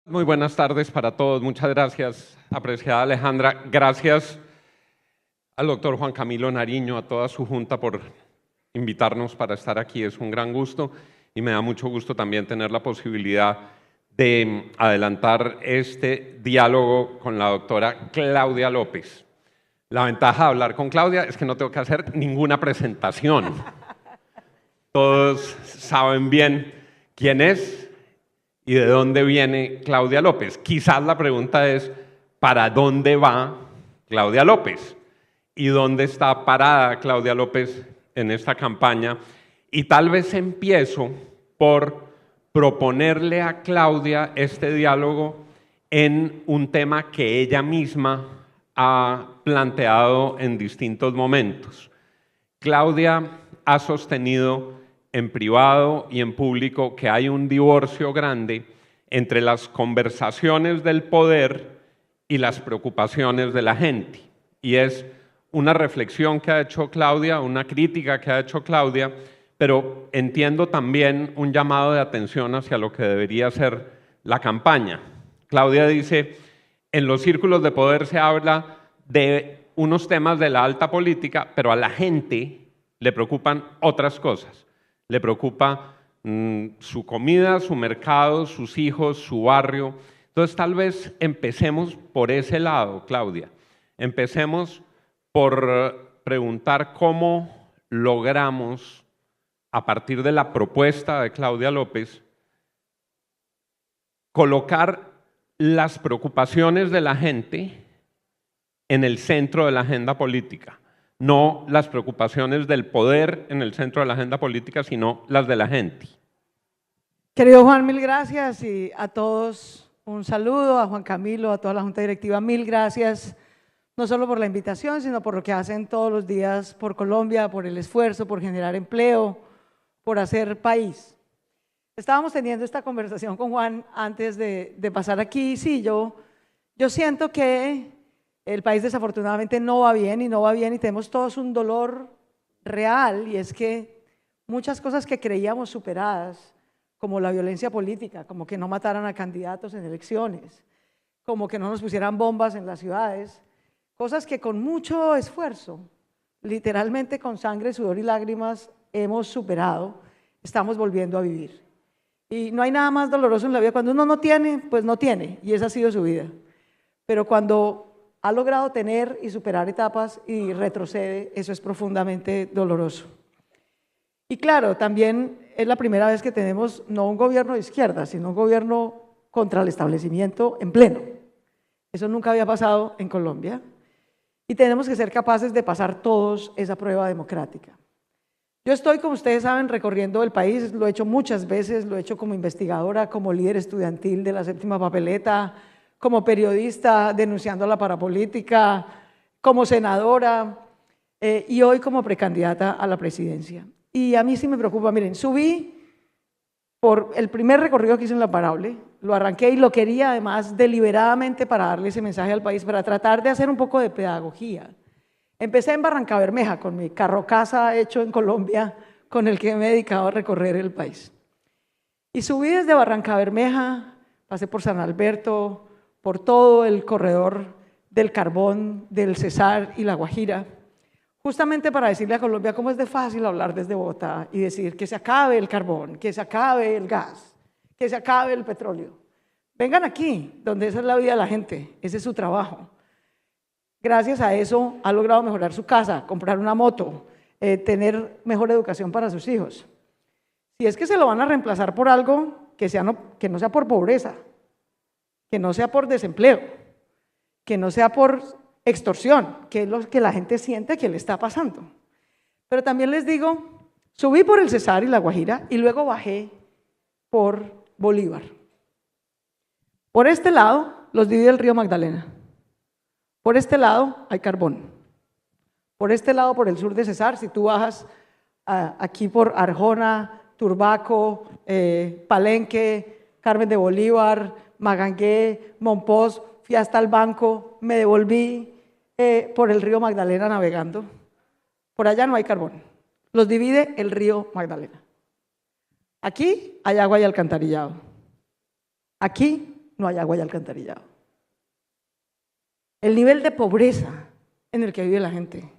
Muy buenas tardes para todos. Muchas gracias, apreciada Alejandra. Gracias al doctor Juan Camilo Nariño, a toda su junta por invitarnos para estar aquí. Es un gran gusto y me da mucho gusto también tener la posibilidad de adelantar este diálogo con la doctora Claudia López. La ventaja de hablar con Claudia es que no tengo que hacer ninguna presentación. Todos saben bien quién es y de dónde viene Claudia López. Quizás la pregunta es, ¿para dónde va Claudia López? ¿Y dónde está parada Claudia López en esta campaña? Y tal vez empiezo por proponerle a Claudia este diálogo en un tema que ella misma ha planteado en distintos momentos. Claudia ha sostenido en privado y en público que hay un divorcio grande entre las conversaciones del poder y las preocupaciones de la gente. Y es una reflexión que ha hecho Claudia, una crítica que ha hecho Claudia, pero entiendo también un llamado de atención hacia lo que debería ser la campaña. Claudia dice, en los círculos de poder se habla de unos temas de la alta política, pero a la gente le preocupan otras cosas. Le preocupa su comida, su mercado, sus hijos, su barrio. Entonces tal vez empecemos por ese lado, Claudia. Empecemos por preguntar cómo logramos, a partir de la propuesta de Claudia López, colocar las preocupaciones de la gente en el centro de la agenda política. No las preocupaciones del poder en el centro de la agenda política, sino las de la gente. Querido Juan, mil gracias y a todos un saludo, a Juan Camilo, a toda la Junta Directiva, mil gracias, no solo por la invitación, sino por lo que hacen todos los días por Colombia, por el esfuerzo, por generar empleo, por hacer país. Estábamos teniendo esta conversación con Juan antes de pasar aquí. Sí, yo siento que el país desafortunadamente no va bien y tenemos todos un dolor real, y es que muchas cosas que creíamos superadas, como la violencia política, como que no mataran a candidatos en elecciones, como que no nos pusieran bombas en las ciudades, cosas que con mucho esfuerzo, literalmente con sangre, sudor y lágrimas, hemos superado, estamos volviendo a vivir. Y no hay nada más doloroso en la vida. Cuando uno no tiene, pues no tiene, y esa ha sido su vida. Pero cuando ha logrado tener y superar etapas y retrocede, eso es profundamente doloroso. Y claro, también es la primera vez que tenemos no un gobierno de izquierda, sino un gobierno contra el establecimiento en pleno. Eso nunca había pasado en Colombia. Y tenemos que ser capaces de pasar todos esa prueba democrática. Yo estoy, como ustedes saben, recorriendo el país, lo he hecho muchas veces, lo he hecho como investigadora, como líder estudiantil de la Séptima Papeleta, como periodista denunciando la parapolítica, como senadora y hoy como precandidata a la presidencia. Y a mí sí me preocupa, miren, subí por el primer recorrido que hice en La Parable, lo arranqué y lo quería además deliberadamente para darle ese mensaje al país, para tratar de hacer un poco de pedagogía. Empecé en Barrancabermeja con mi carro casa hecho en Colombia, con el que me he dedicado a recorrer el país. Y subí desde Barrancabermeja, pasé por San Alberto, por todo el corredor del Carbón, del Cesar y La Guajira, justamente para decirle a Colombia cómo es de fácil hablar desde Bogotá y decir que se acabe el carbón, que se acabe el gas, que se acabe el petróleo. Vengan aquí, donde esa es la vida de la gente, ese es su trabajo. Gracias a eso ha logrado mejorar su casa, comprar una moto, tener mejor educación para sus hijos. Si es que se lo van a reemplazar por algo que no sea por pobreza, que no sea por desempleo, que no sea por extorsión, que es lo que la gente siente que le está pasando. Pero también les digo, subí por el Cesar y La Guajira y luego bajé por Bolívar. Por este lado los divide el río Magdalena. Por este lado hay carbón. Por este lado, por el sur de Cesar, si tú bajas aquí por Arjona, Turbaco, Palenque, Carmen de Bolívar, Magangué, Monpós, fui hasta el banco, me devolví por el río Magdalena navegando. Por allá no hay carbón. Los divide el río Magdalena. Aquí hay agua y alcantarillado. Aquí no hay agua y alcantarillado. El nivel de pobreza en el que vive la gente,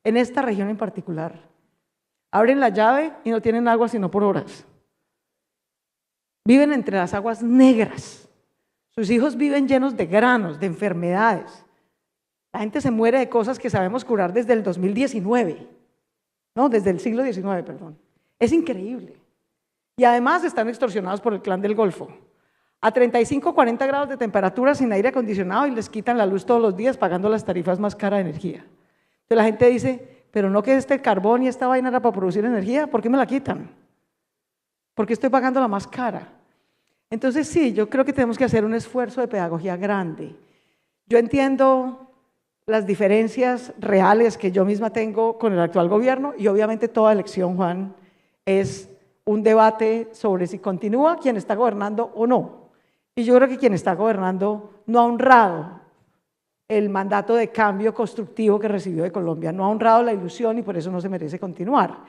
en esta región en particular, abren la llave y no tienen agua sino por horas. Viven entre las aguas negras. Sus hijos viven llenos de granos, de enfermedades. La gente se muere de cosas que sabemos curar desde el 2019. No, desde el siglo XIX, perdón. Es increíble. Y además están extorsionados por el clan del Golfo. A 35, 40 grados de temperatura sin aire acondicionado y les quitan la luz todos los días pagando las tarifas más caras de energía. Entonces la gente dice, pero no que este carbón y esta vaina era para producir energía, ¿por qué me la quitan? ¿Por qué estoy pagando la más cara? Entonces sí, yo creo que tenemos que hacer un esfuerzo de pedagogía grande. Yo entiendo las diferencias reales que yo misma tengo con el actual gobierno y obviamente toda elección, Juan, es un debate sobre si continúa quien está gobernando o no. Y yo creo que quien está gobernando no ha honrado el mandato de cambio constructivo que recibió de Colombia, no ha honrado la ilusión y por eso no se merece continuar.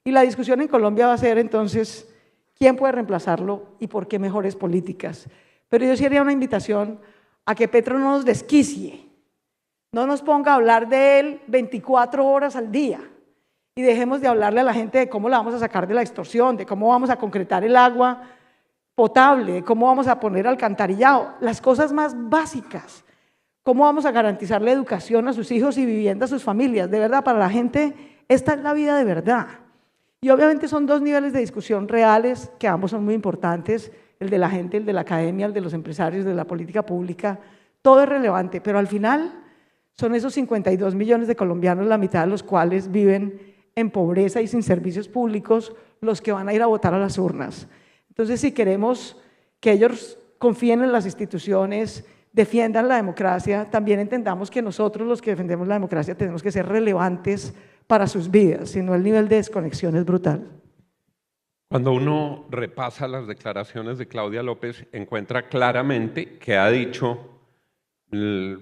Y la discusión en Colombia va a ser entonces quién puede reemplazarlo y por qué mejores políticas. Pero yo sí haría una invitación a que Petro no nos desquicie, no nos ponga a hablar de él 24 horas al día y dejemos de hablarle a la gente de cómo la vamos a sacar de la extorsión, de cómo vamos a concretar el agua potable, de cómo vamos a poner alcantarillado, las cosas más básicas, cómo vamos a garantizar la educación a sus hijos y vivienda a sus familias. De verdad, para la gente esta es la vida de verdad. Y obviamente son dos niveles de discusión reales que ambos son muy importantes, el de la gente, el de la academia, el de los empresarios, de la política pública, todo es relevante, pero al final son esos 52 millones de colombianos, la mitad de los cuales viven en pobreza y sin servicios públicos, los que van a ir a votar a las urnas. Entonces, si queremos que ellos confíen en las instituciones, defiendan la democracia, también entendamos que nosotros, los que defendemos la democracia, tenemos que ser relevantes para sus vidas, si no el nivel de desconexión es brutal. Cuando uno repasa las declaraciones de Claudia López, encuentra claramente que ha dicho no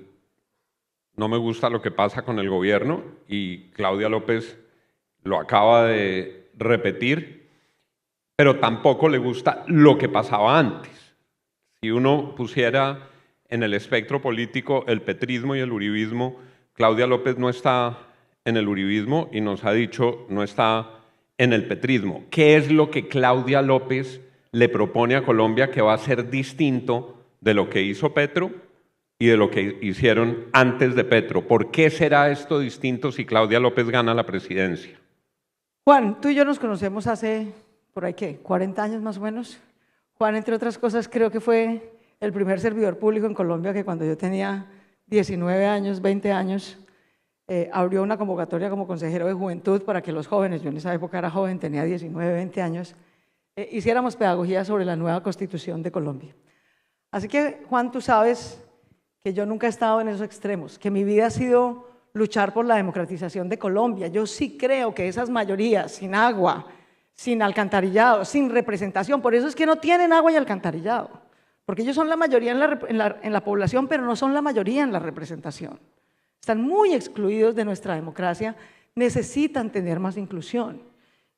me gusta lo que pasa con el gobierno, y Claudia López lo acaba de repetir, pero tampoco le gusta lo que pasaba antes. Si uno pusiera en el espectro político el petrismo y el uribismo, Claudia López no está en el uribismo y nos ha dicho no está en el petrismo. ¿Qué es lo que Claudia López le propone a Colombia que va a ser distinto de lo que hizo Petro y de lo que hicieron antes de Petro? ¿Por qué será esto distinto si Claudia López gana la presidencia? Juan, tú y yo nos conocemos hace, por ahí, ¿qué? 40 años más o menos. Juan, entre otras cosas, creo que fue el primer servidor público en Colombia que cuando yo tenía 19 años, 20 años, abrió una convocatoria como consejero de juventud para que los jóvenes, yo en esa época era joven, tenía 19, 20 años, hiciéramos pedagogía sobre la nueva Constitución de Colombia. Así que, Juan, tú sabes que yo nunca he estado en esos extremos, que mi vida ha sido luchar por la democratización de Colombia. Yo sí creo que esas mayorías sin agua, sin alcantarillado, sin representación, por eso es que no tienen agua y alcantarillado, porque ellos son la mayoría en la población, pero no son la mayoría en la representación. Están muy excluidos de nuestra democracia, necesitan tener más inclusión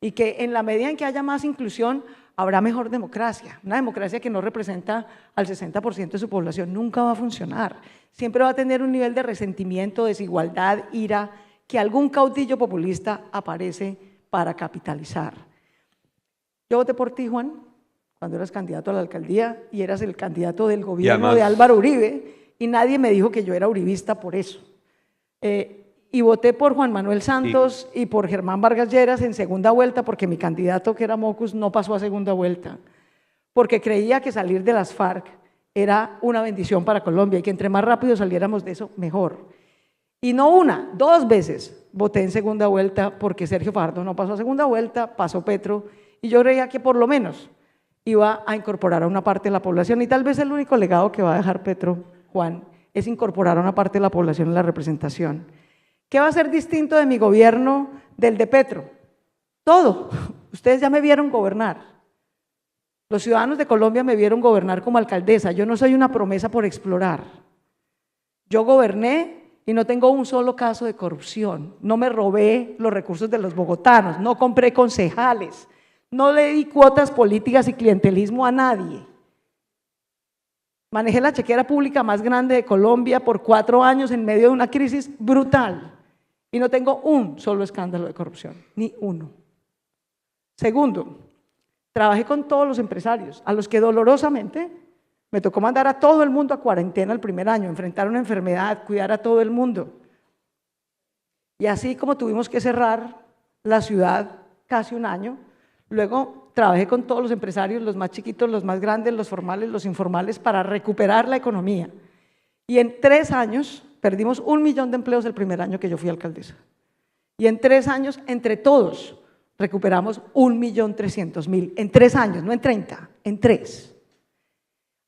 y que en la medida en que haya más inclusión habrá mejor democracia. Una democracia que no representa al 60% de su población nunca va a funcionar. Siempre va a tener un nivel de resentimiento, desigualdad, ira, que algún caudillo populista aparece para capitalizar. Yo voté por ti, Juan, cuando eras candidato a la alcaldía y eras el candidato del gobierno de Álvaro Uribe, y nadie me dijo que yo era uribista por eso. Y voté por Juan Manuel Santos y por Germán Vargas Lleras en segunda vuelta porque mi candidato, que era Mocus, no pasó a segunda vuelta, porque creía que salir de las FARC era una bendición para Colombia y que entre más rápido saliéramos de eso, mejor. Y no una, 2 veces voté en segunda vuelta porque Sergio Fajardo no pasó a segunda vuelta, pasó Petro, y yo creía que por lo menos iba a incorporar a una parte de la población, y tal vez el único legado que va a dejar Petro, Juan, es incorporar a una parte de la población en la representación. ¿Qué va a ser distinto de mi gobierno del de Petro? Todo. Ustedes ya me vieron gobernar. Los ciudadanos de Colombia me vieron gobernar como alcaldesa. Yo no soy una promesa por explorar. Yo goberné y no tengo un solo caso de corrupción. No me robé los recursos de los bogotanos, no compré concejales, no le di cuotas políticas y clientelismo a nadie. Manejé la chequera pública más grande de Colombia por 4 años en medio de una crisis brutal y no tengo un solo escándalo de corrupción, ni uno. Segundo, trabajé con todos los empresarios, a los que dolorosamente me tocó mandar a todo el mundo a cuarentena el primer año, enfrentar una enfermedad, cuidar a todo el mundo. Y así como tuvimos que cerrar la ciudad casi un año, luego trabajé con todos los empresarios, los más chiquitos, los más grandes, los formales, los informales, para recuperar la economía. Y en 3 años perdimos 1 millón de empleos el primer año que yo fui alcaldesa. Y en 3 años, entre todos, recuperamos 1.300.000. En 3 años, no en 30, en 3.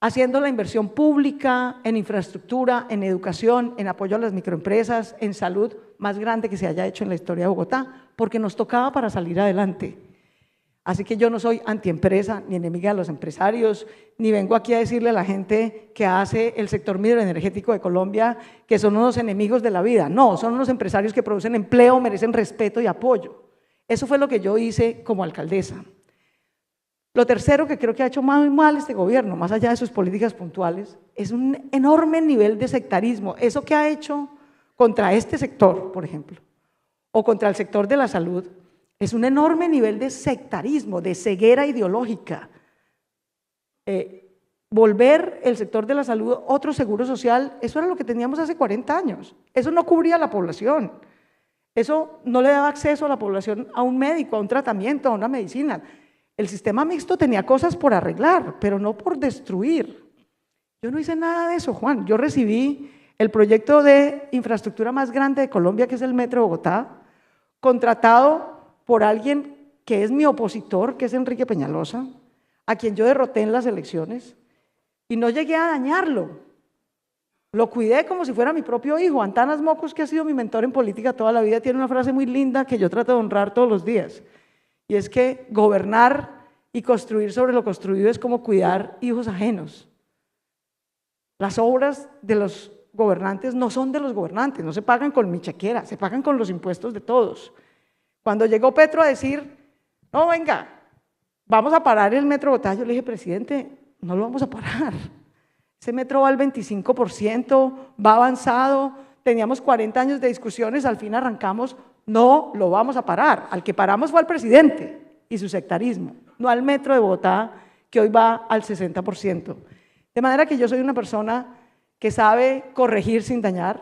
Haciendo la inversión pública en infraestructura, en educación, en apoyo a las microempresas, en salud, más grande que se haya hecho en la historia de Bogotá, porque nos tocaba para salir adelante. Así que yo no soy antiempresa, ni enemiga de los empresarios, ni vengo aquí a decirle a la gente que hace el sector minero energético de Colombia que son unos enemigos de la vida. No, son unos empresarios que producen empleo, merecen respeto y apoyo. Eso fue lo que yo hice como alcaldesa. Lo tercero que creo que ha hecho muy mal este gobierno, más allá de sus políticas puntuales, es un enorme nivel de sectarismo. Eso que ha hecho contra este sector, por ejemplo, o contra el sector de la salud, es un enorme nivel de sectarismo, de ceguera ideológica. Volver el sector de la salud otro seguro social, eso era lo que teníamos hace 40 años. Eso no cubría a la población. Eso no le daba acceso a la población a un médico, a un tratamiento, a una medicina. El sistema mixto tenía cosas por arreglar, pero no por destruir. Yo no hice nada de eso, Juan. Yo recibí el proyecto de infraestructura más grande de Colombia, que es el Metro de Bogotá, contratado por alguien que es mi opositor, que es Enrique Peñalosa, a quien yo derroté en las elecciones, y no llegué a dañarlo. Lo cuidé como si fuera mi propio hijo. Antanas Mocos, que ha sido mi mentor en política toda la vida, tiene una frase muy linda que yo trato de honrar todos los días, y es que gobernar y construir sobre lo construido es como cuidar hijos ajenos. Las obras de los gobernantes no son de los gobernantes, no se pagan con mi chequera, se pagan con los impuestos de todos. Cuando llegó Petro a decir, no, venga, vamos a parar el Metro Bogotá, yo le dije, presidente, no lo vamos a parar. Ese metro va al 25%, va avanzado, teníamos 40 años de discusiones, al fin arrancamos, no lo vamos a parar. Al que paramos fue al presidente y su sectarismo, no al Metro de Bogotá, que hoy va al 60%. De manera que yo soy una persona que sabe corregir sin dañar,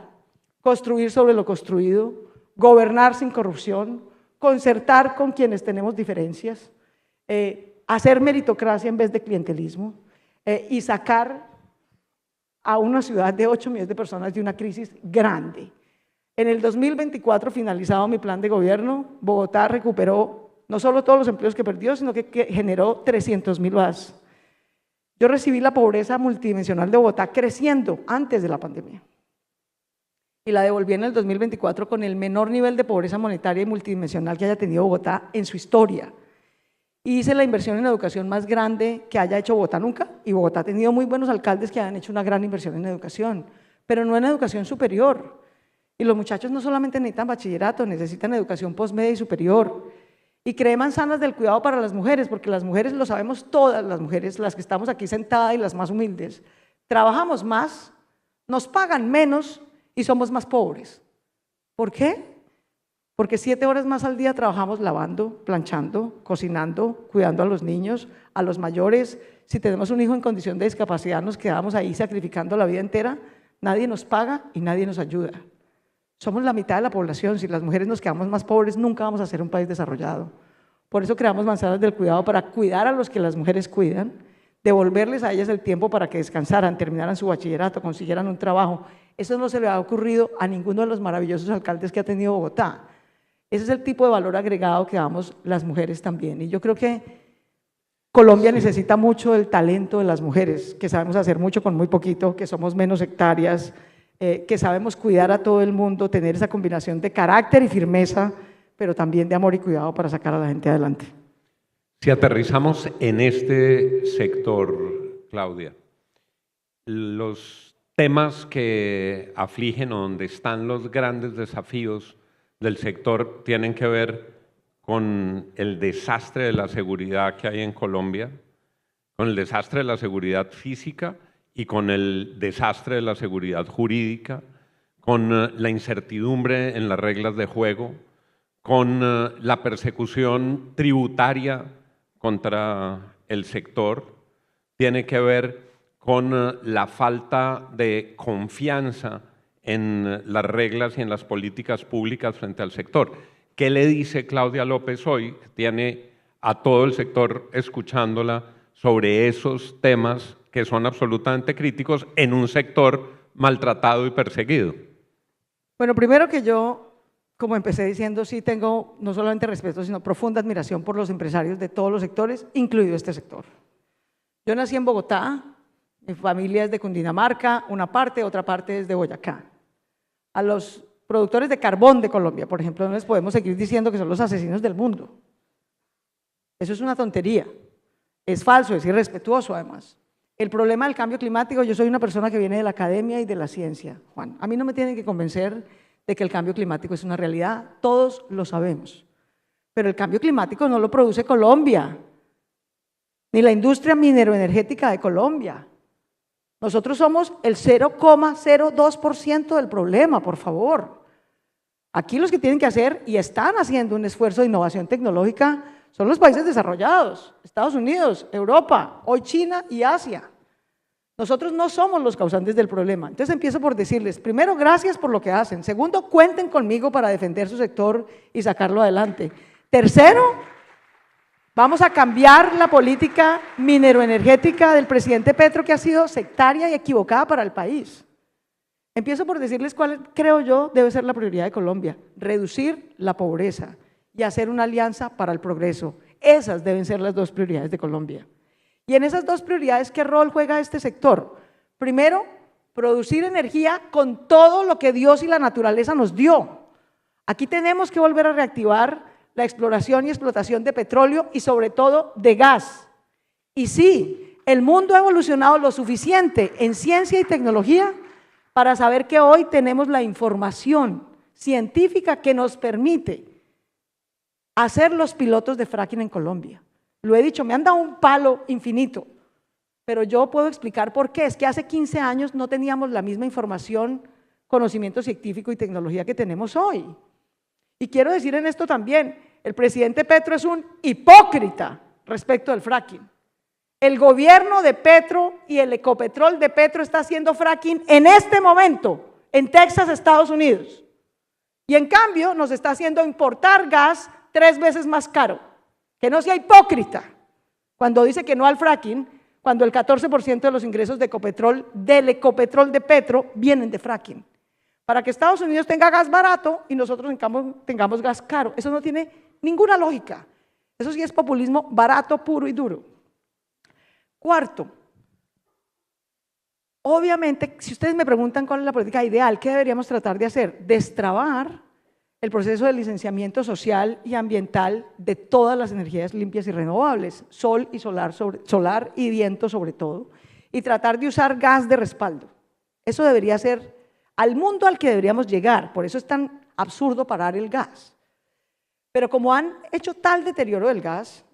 construir sobre lo construido, gobernar sin corrupción, concertar con quienes tenemos diferencias, hacer meritocracia en vez de clientelismo y sacar a una ciudad de 8 millones de personas de una crisis grande. En el 2024, finalizado mi plan de gobierno, Bogotá recuperó no solo todos los empleos que perdió, sino que generó 300.000 más. Yo recibí la pobreza multidimensional de Bogotá creciendo antes de la pandemia y la devolví en el 2024 con el menor nivel de pobreza monetaria y multidimensional que haya tenido Bogotá en su historia. Y hice la inversión en educación más grande que haya hecho Bogotá nunca, y Bogotá ha tenido muy buenos alcaldes que han hecho una gran inversión en educación, pero no en educación superior. Y los muchachos no solamente necesitan bachillerato, necesitan educación postmedia y superior. Y creé manzanas del cuidado para las mujeres, porque las mujeres, lo sabemos todas las mujeres, las que estamos aquí sentadas y las más humildes, trabajamos más, nos pagan menos y somos más pobres. ¿Por qué? Porque 7 horas más al día trabajamos lavando, planchando, cocinando, cuidando a los niños, a los mayores. Si tenemos un hijo en condición de discapacidad, nos quedamos ahí sacrificando la vida entera, nadie nos paga y nadie nos ayuda. Somos la mitad de la población. Si las mujeres nos quedamos más pobres, nunca vamos a ser un país desarrollado. Por eso creamos manzanas del cuidado, para cuidar a los que las mujeres cuidan, devolverles a ellas el tiempo para que descansaran, terminaran su bachillerato, consiguieran un trabajo. Eso no se le ha ocurrido a ninguno de los maravillosos alcaldes que ha tenido Bogotá. Ese es el tipo de valor agregado que damos las mujeres también. Y yo creo que Colombia necesita mucho el talento de las mujeres, que sabemos hacer mucho con muy poquito, que somos menos sectarias, que sabemos cuidar a todo el mundo, tener esa combinación de carácter y firmeza, pero también de amor y cuidado para sacar a la gente adelante. Si aterrizamos en este sector, Claudia, los temas que afligen o donde están los grandes desafíos del sector tienen que ver con el desastre de la seguridad que hay en Colombia, con el desastre de la seguridad física y con el desastre de la seguridad jurídica, con la incertidumbre en las reglas de juego, con la persecución tributaria contra el sector, tiene que ver con la falta de confianza en las reglas y en las políticas públicas frente al sector. ¿Qué le dice Claudia López hoy? Tiene a todo el sector escuchándola sobre esos temas que son absolutamente críticos en un sector maltratado y perseguido. Bueno, primero que yo, como empecé diciendo, sí tengo no solamente respeto, sino profunda admiración por los empresarios de todos los sectores, incluido este sector. Yo nací en Bogotá, mi familia es de Cundinamarca, una parte, otra parte es de Boyacá. A los productores de carbón de Colombia, por ejemplo, no les podemos seguir diciendo que son los asesinos del mundo. Eso es una tontería, es falso, es irrespetuoso además. El problema del cambio climático, yo soy una persona que viene de la academia y de la ciencia, Juan. A mí no me tienen que convencer de que el cambio climático es una realidad, todos lo sabemos. Pero el cambio climático no lo produce Colombia, ni la industria mineroenergética de Colombia. Nosotros somos el 0,02% del problema, por favor. Aquí los que tienen que hacer y están haciendo un esfuerzo de innovación tecnológica son los países desarrollados, Estados Unidos, Europa, hoy China y Asia. Nosotros no somos los causantes del problema. Entonces empiezo por decirles, primero, gracias por lo que hacen. Segundo, cuenten conmigo para defender su sector y sacarlo adelante. Tercero, vamos a cambiar la política mineroenergética del presidente Petro, que ha sido sectaria y equivocada para el país. Empiezo por decirles cuál creo yo debe ser la prioridad de Colombia: reducir la pobreza y hacer una alianza para el progreso. Esas deben ser las dos prioridades de Colombia. Y en esas dos prioridades, ¿qué rol juega este sector? Primero, producir energía con todo lo que Dios y la naturaleza nos dio. Aquí tenemos que volver a reactivar la exploración y explotación de petróleo y sobre todo de gas. Y sí, el mundo ha evolucionado lo suficiente en ciencia y tecnología para saber que hoy tenemos la información científica que nos permite hacer los pilotos de fracking en Colombia. Lo he dicho, me han dado un palo infinito, pero yo puedo explicar por qué. Es que hace 15 años no teníamos la misma información, conocimiento científico y tecnología que tenemos hoy. Y quiero decir en esto también, el presidente Petro es un hipócrita respecto al fracking. El gobierno de Petro y el Ecopetrol de Petro está haciendo fracking en este momento en Texas, Estados Unidos. Y en cambio nos está haciendo importar gas 3 veces más caro. Que no sea hipócrita cuando dice que no al fracking, cuando el 14% de los ingresos de Ecopetrol, del Ecopetrol de Petro, vienen de fracking. Para que Estados Unidos tenga gas barato y nosotros tengamos gas caro. Eso no tiene ninguna lógica. Eso sí es populismo barato, puro y duro. Cuarto, obviamente, si ustedes me preguntan cuál es la política ideal, ¿qué deberíamos tratar de hacer? Destrabar el proceso de licenciamiento social y ambiental de todas las energías limpias y renovables, sol y solar y viento sobre todo, y tratar de usar gas de respaldo. Eso debería ser al mundo al que deberíamos llegar, por eso es tan absurdo parar el gas. Pero como han hecho tal deterioro del gas,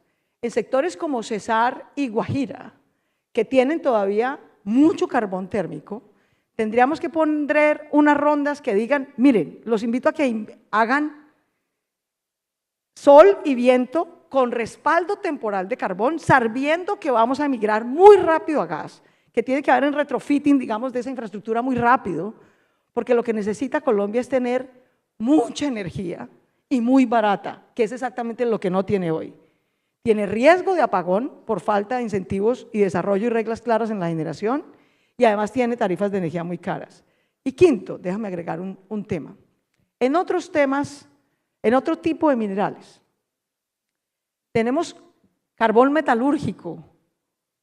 en sectores como Cesar y Guajira, que tienen todavía mucho carbón térmico, tendríamos que poner unas rondas que digan, miren, los invito a que hagan sol y viento con respaldo temporal de carbón, sabiendo que vamos a migrar muy rápido a gas, que tiene que haber un retrofitting, digamos, de esa infraestructura muy rápido, porque lo que necesita Colombia es tener mucha energía y muy barata, que es exactamente lo que no tiene hoy. Tiene riesgo de apagón por falta de incentivos y desarrollo y reglas claras en la generación, y además tiene tarifas de energía muy caras. Y quinto, déjame agregar un tema. En otros temas, en otro tipo de minerales, tenemos carbón metalúrgico,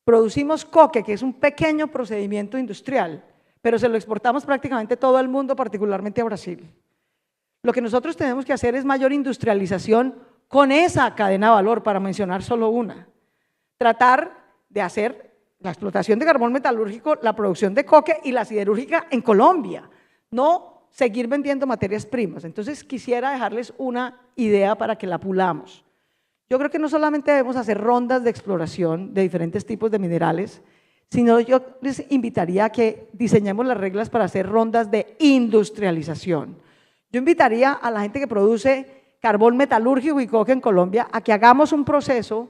producimos coque, que es un pequeño procedimiento industrial, pero se lo exportamos prácticamente todo el mundo, particularmente a Brasil. Lo que nosotros tenemos que hacer es mayor industrialización con esa cadena de valor, para mencionar solo una. Tratar de hacer la explotación de carbón metalúrgico, la producción de coque y la siderúrgica en Colombia, no seguir vendiendo materias primas. Entonces quisiera dejarles una idea para que la pulamos. Yo creo que no solamente debemos hacer rondas de exploración de diferentes tipos de minerales, sino yo les invitaría a que diseñemos las reglas para hacer rondas de industrialización. Yo invitaría a la gente que produce carbón metalúrgico y coque en Colombia a que hagamos un proceso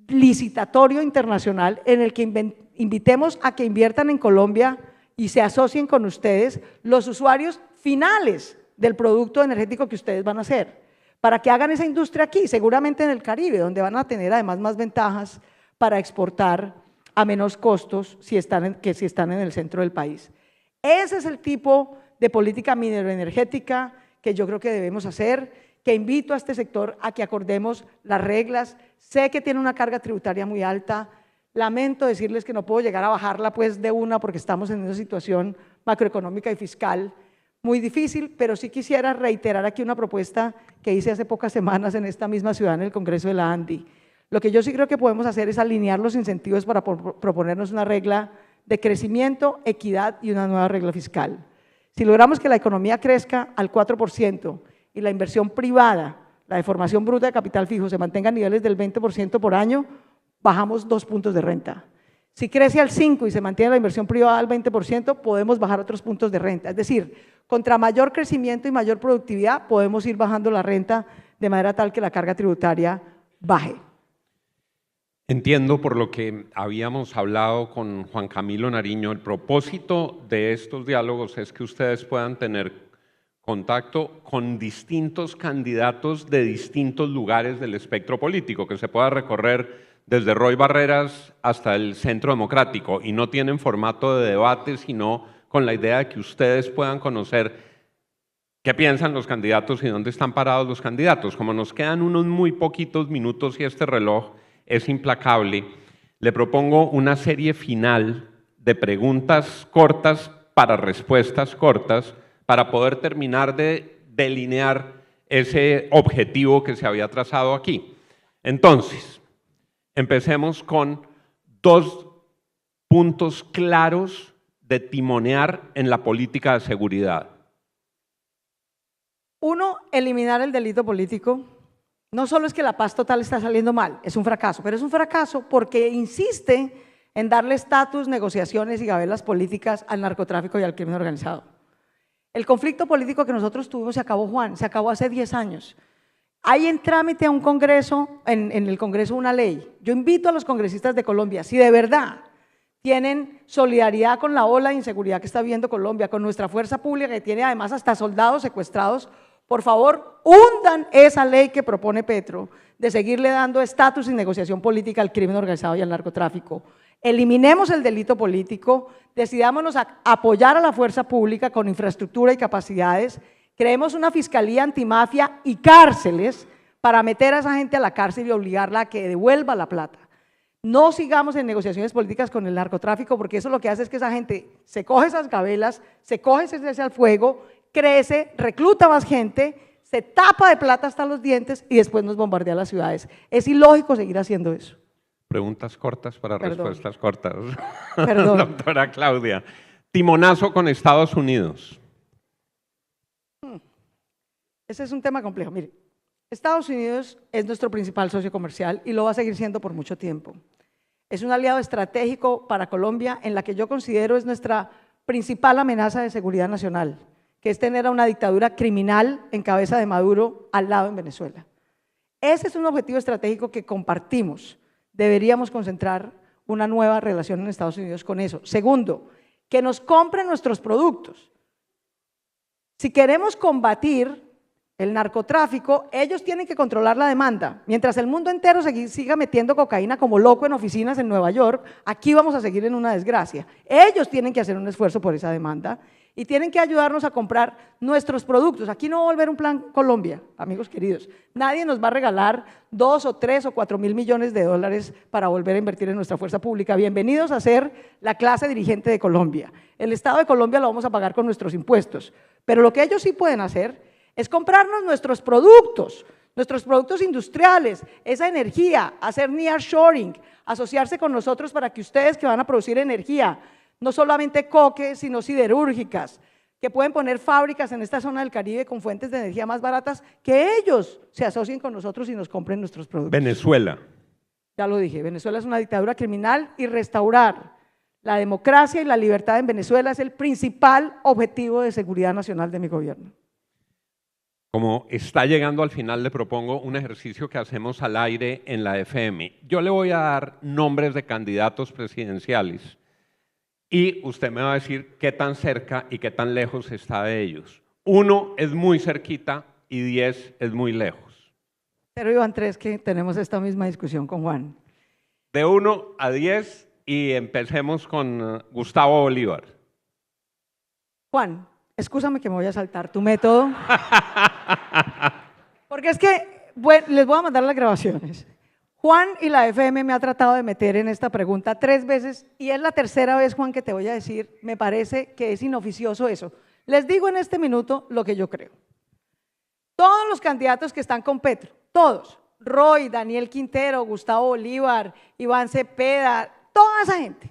licitatorio internacional en el que invitemos a que inviertan en Colombia y se asocien con ustedes los usuarios finales del producto energético que ustedes van a hacer, para que hagan esa industria aquí, seguramente en el Caribe, donde van a tener además más ventajas para exportar a menos costos que si están en el centro del país. Ese es el tipo de política mineroenergética que yo creo que debemos hacer, que invito a este sector a que acordemos las reglas. Sé que tiene una carga tributaria muy alta, lamento decirles que no puedo llegar a bajarla pues de una porque estamos en una situación macroeconómica y fiscal muy difícil, pero sí quisiera reiterar aquí una propuesta que hice hace pocas semanas en esta misma ciudad en el Congreso de la ANDI. Lo que yo sí creo que podemos hacer es alinear los incentivos para proponernos una regla de crecimiento, equidad y una nueva regla fiscal. Si logramos que la economía crezca al 4% y la inversión privada, la de formación bruta de capital fijo, se mantenga a niveles del 20% por año, bajamos 2 puntos de renta. Si crece al 5% y se mantiene la inversión privada al 20%, podemos bajar otros puntos de renta. Es decir, contra mayor crecimiento y mayor productividad, podemos ir bajando la renta de manera tal que la carga tributaria baje. Entiendo por lo que habíamos hablado con Juan Camilo Nariño, el propósito de estos diálogos es que ustedes puedan tener contacto con distintos candidatos de distintos lugares del espectro político, que se pueda recorrer desde Roy Barreras hasta el Centro Democrático, y no tienen formato de debate, sino con la idea de que ustedes puedan conocer qué piensan los candidatos y dónde están parados los candidatos. Como nos quedan unos muy poquitos minutos y este reloj es implacable, le propongo una serie final de preguntas cortas para respuestas cortas para poder terminar de delinear ese objetivo que se había trazado aquí. Entonces, empecemos con 2 puntos claros de timonear en la política de seguridad. 1, eliminar el delito político. No solo es que la paz total está saliendo mal, es un fracaso, pero es un fracaso porque insiste en darle estatus, negociaciones y gabelas políticas al narcotráfico y al crimen organizado. El conflicto político que nosotros tuvimos se acabó, Juan, se acabó hace 10 años. Hay en trámite a un Congreso, en el Congreso una ley. Yo invito a los congresistas de Colombia, si de verdad tienen solidaridad con la ola de inseguridad que está viviendo Colombia, con nuestra fuerza pública que tiene además hasta soldados secuestrados, por favor, hundan esa ley que propone Petro de seguirle dando estatus y negociación política al crimen organizado y al narcotráfico. Eliminemos el delito político, decidámonos a apoyar a la fuerza pública con infraestructura y capacidades, creemos una fiscalía antimafia y cárceles para meter a esa gente a la cárcel y obligarla a que devuelva la plata. No sigamos en negociaciones políticas con el narcotráfico porque eso lo que hace es que esa gente se coge esas gabelas, se coge ese cese al fuego, crece, recluta más gente, se tapa de plata hasta los dientes y después nos bombardea las ciudades. Es ilógico seguir haciendo eso. Preguntas cortas para respuestas cortas. Perdón. Doctora Claudia, timonazo con Estados Unidos. Ese es un tema complejo. Mire, Estados Unidos es nuestro principal socio comercial y lo va a seguir siendo por mucho tiempo. Es un aliado estratégico para Colombia en la que yo considero es nuestra principal amenaza de seguridad nacional, que es tener a una dictadura criminal en cabeza de Maduro al lado en Venezuela. Ese es un objetivo estratégico que compartimos. Deberíamos concentrar una nueva relación en Estados Unidos con eso. Segundo, que nos compren nuestros productos. Si queremos combatir el narcotráfico, ellos tienen que controlar la demanda. Mientras el mundo entero siga metiendo cocaína como loco en oficinas en Nueva York, aquí vamos a seguir en una desgracia. Ellos tienen que hacer un esfuerzo por esa demanda y tienen que ayudarnos a comprar nuestros productos. Aquí no va a volver un plan Colombia, amigos queridos. Nadie nos va a regalar 2 o 3 o 4 mil millones de dólares para volver a invertir en nuestra fuerza pública. Bienvenidos a ser la clase dirigente de Colombia. El Estado de Colombia lo vamos a pagar con nuestros impuestos. Pero lo que ellos sí pueden hacer es comprarnos nuestros productos industriales, esa energía, hacer nearshoring, asociarse con nosotros para que ustedes que van a producir energía, no solamente coque, sino siderúrgicas, que pueden poner fábricas en esta zona del Caribe con fuentes de energía más baratas, que ellos se asocien con nosotros y nos compren nuestros productos. Venezuela. Ya lo dije, Venezuela es una dictadura criminal y restaurar La democracia y la libertad en Venezuela es el principal objetivo de seguridad nacional de mi gobierno. Como está llegando al final, le propongo un ejercicio que hacemos al aire en la FM. Yo le voy a dar nombres de candidatos presidenciales y usted me va a decir qué tan cerca y qué tan lejos está de ellos. 1 es muy cerquita y 10 es muy lejos. Pero Iván 3, que tenemos esta misma discusión con Juan. De 1 a 10 y empecemos con Gustavo Bolívar. Juan, excúsame que me voy a saltar tu método. Porque es que, bueno, les voy a mandar las grabaciones. Juan y la FM me ha tratado de meter en esta pregunta 3 veces y es la tercera vez, Juan, que te voy a decir, me parece que es inoficioso eso. Les digo en este minuto lo que yo creo. Todos los candidatos que están con Petro, todos, Roy, Daniel Quintero, Gustavo Bolívar, Iván Cepeda, toda esa gente.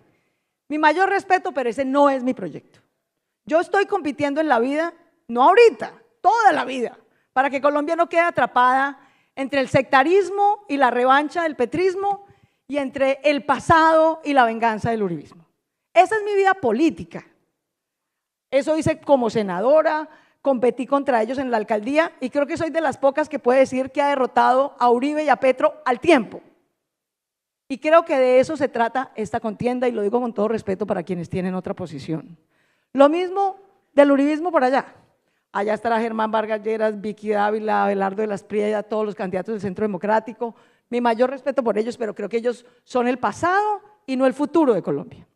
Mi mayor respeto, pero ese no es mi proyecto. Yo estoy compitiendo en la vida, no ahorita, toda la vida, para que Colombia no quede atrapada entre el sectarismo y la revancha del petrismo y entre el pasado y la venganza del uribismo. Esa es mi vida política. Eso hice como senadora, competí contra ellos en la alcaldía y creo que soy de las pocas que puede decir que ha derrotado a Uribe y a Petro al tiempo. Y creo que de eso se trata esta contienda y lo digo con todo respeto para quienes tienen otra posición. Lo mismo del uribismo por allá. Allá estará Germán Vargas Lleras, Vicky Dávila, Abelardo de las Prieda, todos los candidatos del Centro Democrático. Mi mayor respeto por ellos, pero creo que ellos son el pasado y no el futuro de Colombia.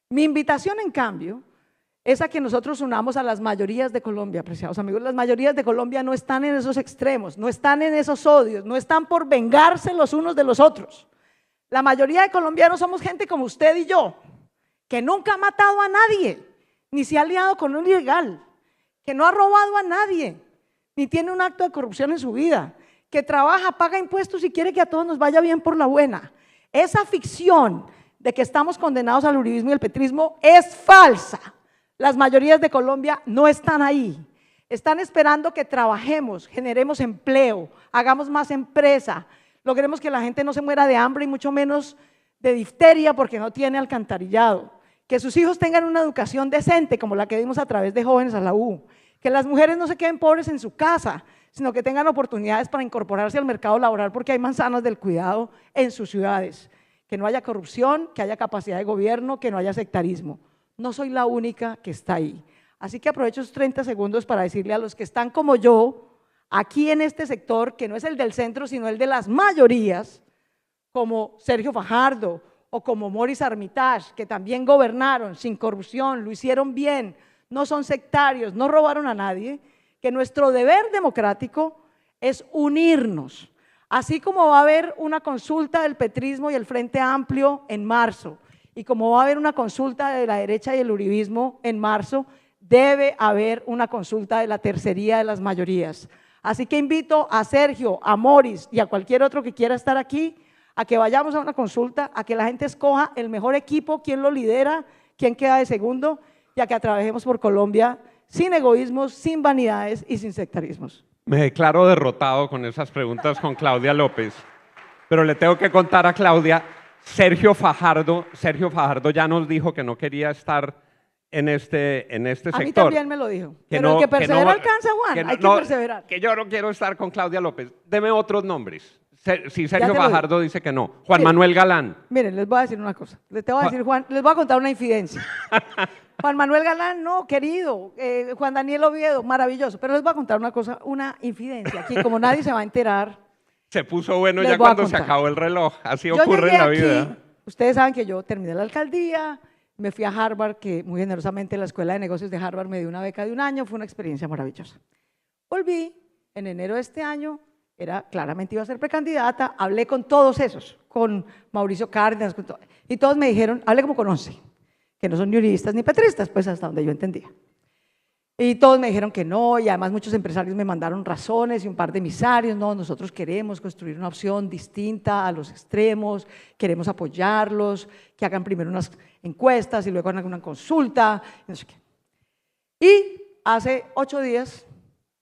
Mi invitación, en cambio, es a que nosotros unamos a las mayorías de Colombia, apreciados amigos. Las mayorías de Colombia no están en esos extremos, no están en esos odios, no están por vengarse los unos de los otros. La mayoría de colombianos somos gente como usted y yo, que nunca ha matado a nadie, ni se ha aliado con un ilegal, que no ha robado a nadie, ni tiene un acto de corrupción en su vida, que trabaja, paga impuestos y quiere que a todos nos vaya bien por la buena. Esa ficción de que estamos condenados al uribismo y al petrismo es falsa. Las mayorías de Colombia no están ahí. Están esperando que trabajemos, generemos empleo, hagamos más empresa, logremos que la gente no se muera de hambre y mucho menos de difteria porque no tiene alcantarillado. Que sus hijos tengan una educación decente como la que dimos a través de Jóvenes a la U, que las mujeres no se queden pobres en su casa, sino que tengan oportunidades para incorporarse al mercado laboral porque hay manzanas del cuidado en sus ciudades, que no haya corrupción, que haya capacidad de gobierno, que no haya sectarismo. No soy la única que está ahí. Así que aprovecho esos 30 segundos para decirle a los que están como yo, aquí en este sector, que no es el del centro, sino el de las mayorías, como Sergio Fajardo, o como Maurice Armitage, que también gobernaron sin corrupción, lo hicieron bien, no son sectarios, no robaron a nadie, que nuestro deber democrático es unirnos. Así como va a haber una consulta del petrismo y el Frente Amplio en marzo, y como va a haber una consulta de la derecha y el uribismo en marzo, debe haber una consulta de la tercería de las mayorías. Así que invito a Sergio, a Maurice y a cualquier otro que quiera estar aquí, a que vayamos a una consulta, a que la gente escoja el mejor equipo, quién lo lidera, quién queda de segundo, y a que trabajemos por Colombia sin egoísmos, sin vanidades y sin sectarismos. Me declaro derrotado con esas preguntas con Claudia López, pero le tengo que contar a Claudia, Sergio Fajardo ya nos dijo que no quería estar en este sector. A mí también me lo dijo, pero el que persevera alcanza, Juan, hay que perseverar. Que yo no quiero estar con Claudia López, deme otros nombres. Si Sergio Fajardo dice que no. Juan Manuel Galán. Miren, les voy a decir una cosa. Les voy a contar una infidencia. Juan Manuel Galán, no, querido. Juan Daniel Oviedo, maravilloso. Pero les voy a contar una cosa, una infidencia. Aquí, como nadie se va a enterar. Se puso bueno ya cuando se acabó el reloj. Así ocurre en la vida. Ustedes saben que yo terminé la alcaldía, me fui a Harvard, que muy generosamente la Escuela de Negocios de Harvard me dio una beca de 1 año. Fue una experiencia maravillosa. Volví en enero de este año. Claramente iba a ser precandidata, hablé con todos esos, con Mauricio Cárdenas, y todos me dijeron, hable como con 11, que no son ni uribistas ni petristas, pues hasta donde yo entendía. Y todos me dijeron que no, y además muchos empresarios me mandaron razones y un par de emisarios, no, nosotros queremos construir una opción distinta a los extremos, queremos apoyarlos, que hagan primero unas encuestas y luego hagan una consulta, y no sé qué. Y hace 8 días,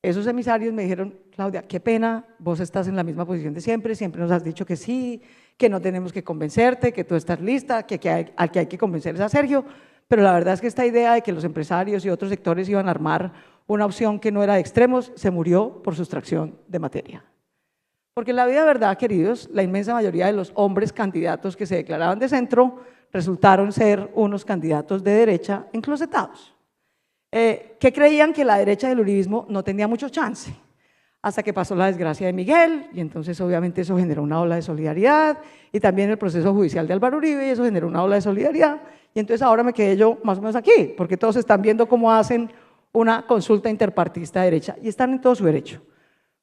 esos emisarios me dijeron, Claudia, qué pena, vos estás en la misma posición de siempre, siempre nos has dicho que sí, que no tenemos que convencerte, que tú estás lista, al que hay que convencer es a Sergio, pero la verdad es que esta idea de que los empresarios y otros sectores iban a armar una opción que no era de extremos se murió por sustracción de materia. Porque en la vida de verdad, queridos, la inmensa mayoría de los hombres candidatos que se declaraban de centro resultaron ser unos candidatos de derecha enclosetados, que creían que la derecha del uribismo no tenía mucho chance, hasta que pasó la desgracia de Miguel, y entonces obviamente eso generó una ola de solidaridad, y también el proceso judicial de Álvaro Uribe, y eso generó una ola de solidaridad, y entonces ahora me quedé yo más o menos aquí, porque todos están viendo cómo hacen una consulta interpartista de derecha, y están en todo su derecho.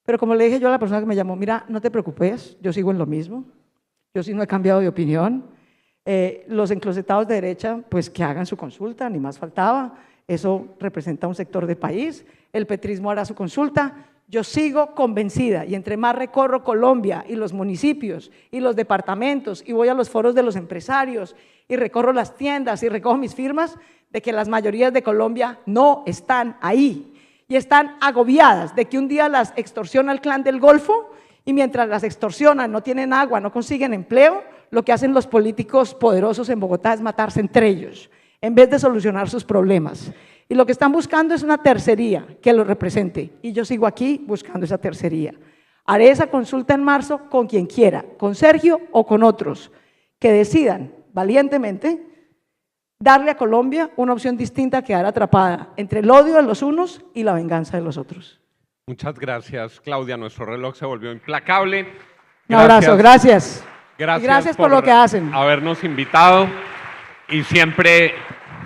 Pero como le dije yo a la persona que me llamó, mira, no te preocupes, yo sigo en lo mismo, yo sí no he cambiado de opinión, los enclosetados de derecha, pues que hagan su consulta, ni más faltaba, eso representa un sector del país, el petrismo hará su consulta, yo sigo convencida y entre más recorro Colombia y los municipios y los departamentos y voy a los foros de los empresarios y recorro las tiendas y recojo mis firmas, de que las mayorías de Colombia no están ahí y están agobiadas de que un día las extorsiona el clan del Golfo y mientras las extorsionan, no tienen agua, no consiguen empleo, lo que hacen los políticos poderosos en Bogotá es matarse entre ellos, en vez de solucionar sus problemas. Y lo que están buscando es una tercería que los represente. Y yo sigo aquí buscando esa tercería. Haré esa consulta en marzo con quien quiera, con Sergio o con otros, que decidan valientemente darle a Colombia una opción distinta a quedar atrapada entre el odio de los unos y la venganza de los otros. Muchas gracias, Claudia. Nuestro reloj se volvió implacable. Un abrazo, gracias. Gracias por lo que hacen. Habernos invitado y siempre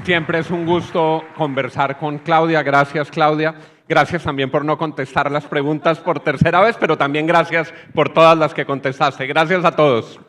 es un gusto conversar con Claudia. Gracias, Claudia. Gracias también por no contestar las preguntas por tercera vez, pero también gracias por todas las que contestaste. Gracias a todos.